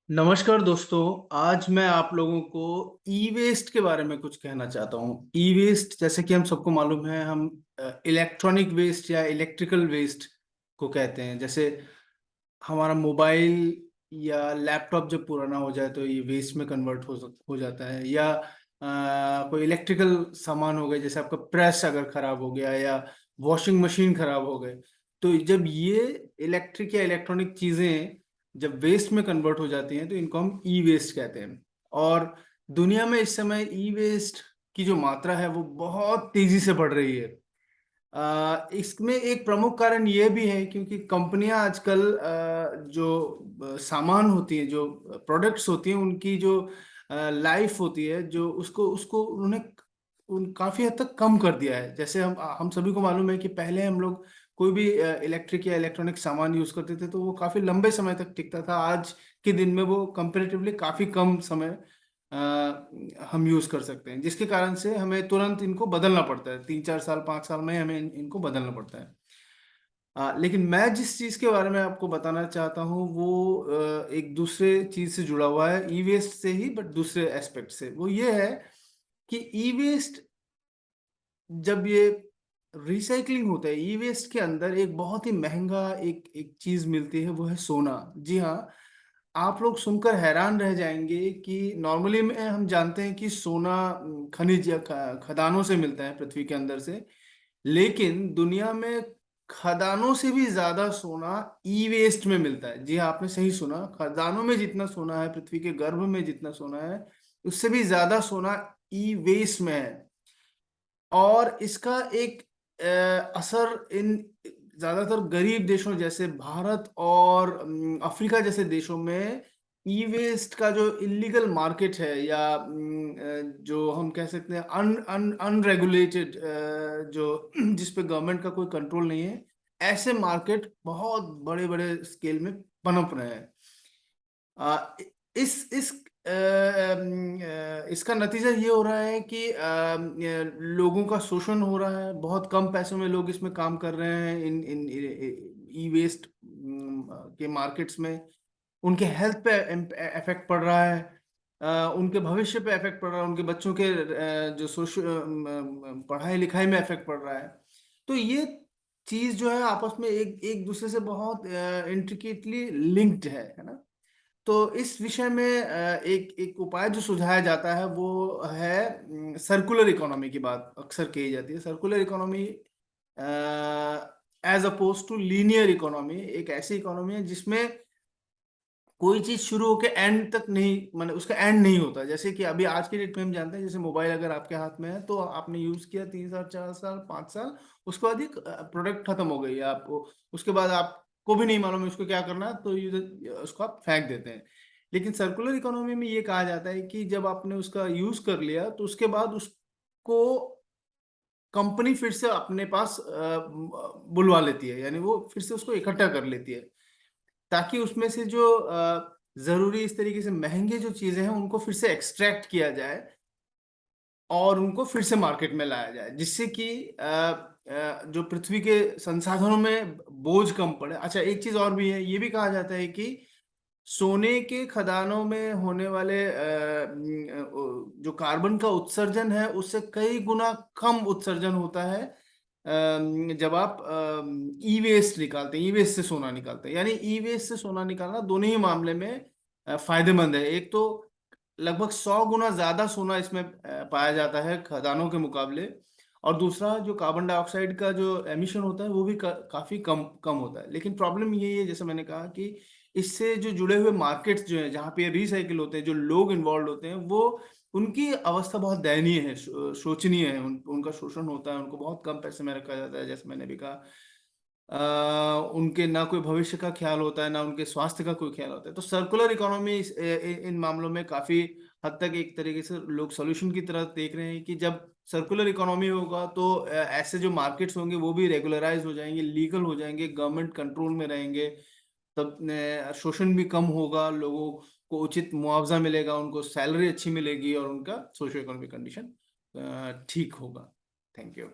नमस्कार दोस्तों। आज मैं आप लोगों को ई वेस्ट के बारे में कुछ कहना चाहता हूँ। ई वेस्ट जैसे कि हम सबको मालूम है, हम इलेक्ट्रॉनिक वेस्ट या इलेक्ट्रिकल वेस्ट को कहते हैं। जैसे हमारा मोबाइल या लैपटॉप जब पुराना हो जाए तो ये वेस्ट में कन्वर्ट हो जाता है। या कोई इलेक्ट्रिकल सामान हो गए, जैसे आपका प्रेस अगर खराब हो गया या वॉशिंग मशीन खराब हो गए, तो जब ये इलेक्ट्रिक या इलेक्ट्रॉनिक चीजें जब वेस्ट में कन्वर्ट हो जाती हैं तो इनको हम ई वेस्ट कहते हैं। और दुनिया में इस समय ई वेस्ट की जो मात्रा है वो बहुत तेजी से बढ़ रही है। इसमें एक प्रमुख कारण ये भी है क्योंकि कंपनियां आजकल जो सामान होती है, जो प्रोडक्ट्स होती हैं, उनकी जो लाइफ होती है, जो उसको उसको उन्होंने काफी हद तक कम कर दिया है। जैसे हम सभी को मालूम है कि पहले हम लोग कोई भी इलेक्ट्रिक या इलेक्ट्रॉनिक सामान यूज करते थे तो वो काफी लंबे समय तक टिकता था। आज के दिन में वो कंपेरेटिवली काफी कम समय हम यूज कर सकते हैं, जिसके कारण से हमें तुरंत इनको बदलना पड़ता है। 3-4 साल 5 साल में हमें इनको बदलना पड़ता है। लेकिन मैं जिस चीज के बारे में आपको बताना चाहता हूँ वो एक दूसरे चीज से जुड़ा हुआ है, ई वेस्ट से ही, बट दूसरे एस्पेक्ट से। वो ये है कि ई वेस्ट जब ये रिसाइकलिंग होता है, ई वेस्ट के अंदर एक बहुत ही महंगा एक एक चीज मिलती है, वो है सोना। जी हाँ, आप लोग सुनकर हैरान रह जाएंगे कि नॉर्मली में हम जानते हैं कि सोना खनिज या खदानों से मिलता है पृथ्वी के अंदर से। लेकिन दुनिया में खदानों से भी ज्यादा सोना ई वेस्ट में मिलता है। जी हाँ, आपने सही सुना, खदानों में जितना सोना है, पृथ्वी के गर्भ में जितना सोना है, उससे भी ज्यादा सोना ई वेस्ट में है। और इसका एक असर इन ज्यादातर गरीब देशों जैसे भारत और अफ्रीका जैसे देशों में ई वेस्ट का जो इलीगल मार्केट है, या जो हम कह सकते हैं अन अन अनरेगुलेटेड, जो जिस पे गवर्नमेंट का कोई कंट्रोल नहीं है, ऐसे मार्केट बहुत बड़े बड़े स्केल में पनप रहे हैं। आ, इस इसका नतीजा ये हो रहा है कि लोगों का शोषण हो रहा है। बहुत कम पैसों में लोग इसमें काम कर रहे हैं, इन इन ई वेस्ट के मार्केट्स में। उनके हेल्थ पे इफेक्ट पड़ रहा है, उनके भविष्य पे इफेक्ट पड़ रहा है, उनके बच्चों के जो पढ़ाई लिखाई में इफेक्ट पड़ रहा है। तो ये चीज जो है आपस में एक एक दूसरे से बहुत इंट्रिकेटली लिंक्ड है ना। तो इस विषय में एक एक उपाय जो सुझाया जाता है वो है सर्कुलर इकोनॉमी की बात अक्सर कही जाती है। Circular economy as oppose to linear economy एक ऐसी इकोनॉमी है जिसमें कोई चीज शुरू होके एंड तक नहीं, मतलब उसका एंड नहीं होता। जैसे कि अभी आज के डेट में हम जानते हैं, जैसे मोबाइल अगर आपके हाथ में है तो आपने यूज किया 3 साल 4 साल 5 साल, उसके बाद एक प्रोडक्ट खत्म हो गई है आपको, उसके बाद आपको भी नहीं मालूम है उसको क्या करना है, तो उसको आप फेंक देते हैं। लेकिन सर्कुलर इकोनॉमी में ये कहा जाता है कि जब आपने उसका यूज कर लिया तो उसके बाद उसको कंपनी फिर से अपने पास बुलवा लेती है, यानी वो फिर से उसको इकट्ठा कर लेती है, ताकि उसमें से जो जरूरी इस तरीके से महंगे जो चीजें हैं उनको फिर से एक्सट्रैक्ट किया जाए और उनको फिर से मार्केट में लाया जाए, जिससे कि जो पृथ्वी के संसाधनों में बोझ कम पड़े। अच्छा, एक चीज और भी है, ये भी कहा जाता है कि सोने के खदानों में होने वाले जो कार्बन का उत्सर्जन है उससे कई गुना कम उत्सर्जन होता है जब आप ई वेस्ट निकालते हैं, ई वेस्ट से सोना निकालते हैं। यानी ई वेस्ट से सोना निकालना दोनों ही मामले में फायदेमंद है। एक तो लगभग 100 गुना ज्यादा सोना इसमें पाया जाता है खदानों के मुकाबले, और दूसरा जो कार्बन डाइऑक्साइड का जो एमिशन होता है वो भी काफी कम कम होता है। लेकिन प्रॉब्लम ये है, जैसे मैंने कहा, कि इससे जो जुड़े हुए मार्केट्स जो है जहाँ पे रिसाइकिल होते हैं, जो लोग इन्वॉल्व होते हैं, वो उनकी अवस्था बहुत दयनीय है, शोचनीय है। उनका शोषण होता है, उनको बहुत कम पैसे में रखा जाता है, जैसे मैंने भी कहा। उनके ना कोई भविष्य का ख्याल होता है, ना उनके स्वास्थ्य का कोई ख्याल होता है। तो सर्कुलर इकोनॉमी इन मामलों में काफी हद तक एक तरीके से लोग सॉल्यूशन की तरह देख रहे हैं कि जब सर्कुलर इकोनॉमी होगा तो ऐसे जो मार्केट्स होंगे वो भी रेगुलराइज हो जाएंगे, लीगल हो जाएंगे, गवर्नमेंट कंट्रोल में रहेंगे। तब शोषण भी कम होगा, लोगों को उचित मुआवजा मिलेगा, उनको सैलरी अच्छी मिलेगी और उनका सोशियो इकोनॉमिक कंडीशन ठीक होगा। Thank you.